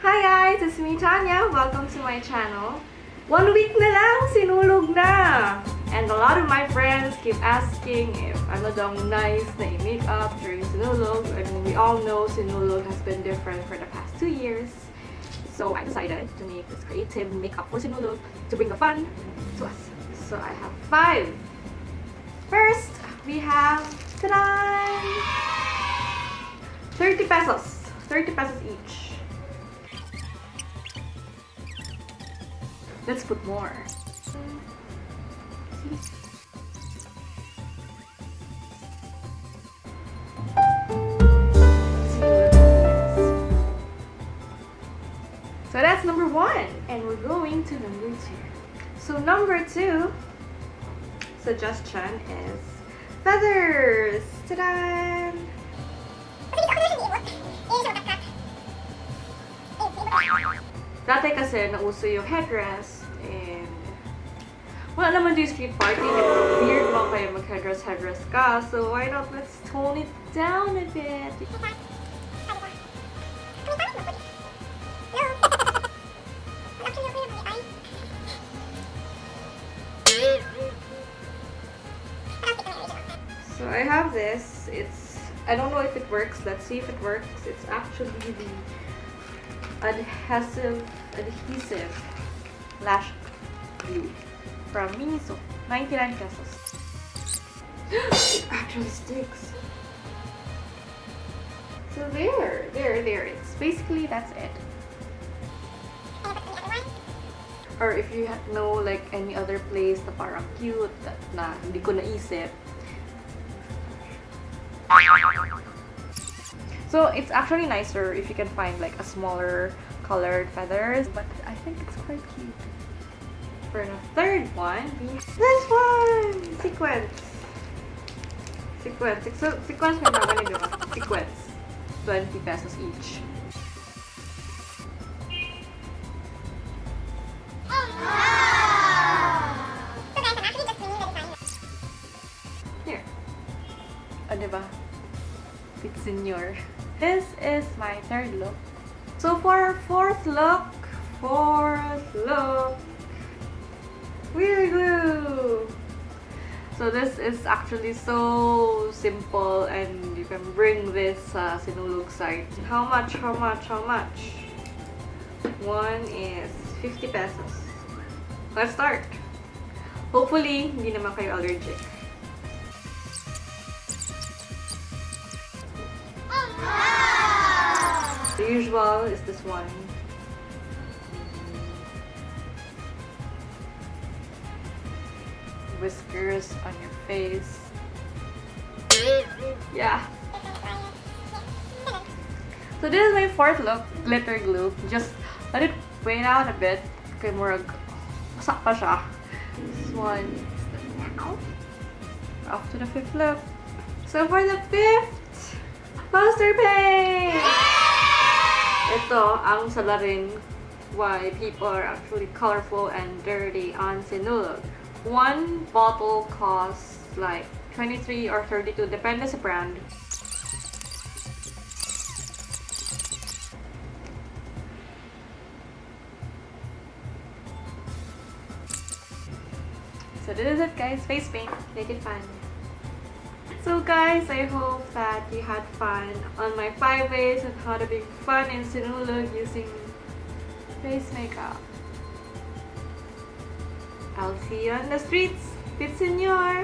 Hi guys! It's me, Tanya. Welcome to my channel. 1 week na lang! Sinulog na! And a lot of my friends keep asking if ano daw nice na i-makeup during Sinulog. And we all know Sinulog has been different for the past 2 years. So I decided to make this creative makeup for Sinulog to bring the fun to us. So I have 5. First, we have, ta-da! 30 pesos. 30 pesos each. Let's put more. So that's number 1, and we're going to number 2. So number 2 suggestion is feathers. Ta-da! Dati kasi nauso yung headdress and wala naman yung street party. Weird mo kayo mag-headdress ka. So why not let's tone it down a bit. So I have this. I don't know if it works. Let's see if it works. It's actually the adhesive lash glue from Miniso. 99 pesos. It actually sticks. So there. It's basically that's it. Or if you know like any other place na parang cute na hindi ko naisip. So it's actually nicer if you can find like a smaller colored feathers, but I think it's quite cute. For the third one, this one! Sequins. Sequins may mga ganito. Sequins. 20 pesos each. Here. Diba? It's in your. This is my third look. So for our fourth look, weird glue. So this is actually so simple, and you can bring this Sinulog site. How much? One is 50 pesos. Let's start. Hopefully, hindi naman kayo allergic. The usual is this one. Whiskers on your face. Yeah. So this is my fourth look, glitter glue. Just let it wait out a bit. Okay, murag masak pa siya. This one is the now. Off to the 5th look. So for the 5th, poster paint! Ito ang salarin why people are actually colorful and dirty on Sinulog. One bottle costs like 23 or 32, depende sa brand. So this is it guys, face paint, make it fun. So guys, I hope that you had fun on my 5 ways on how to be fun in Sinulog using face makeup. I'll see you on the streets. It's in your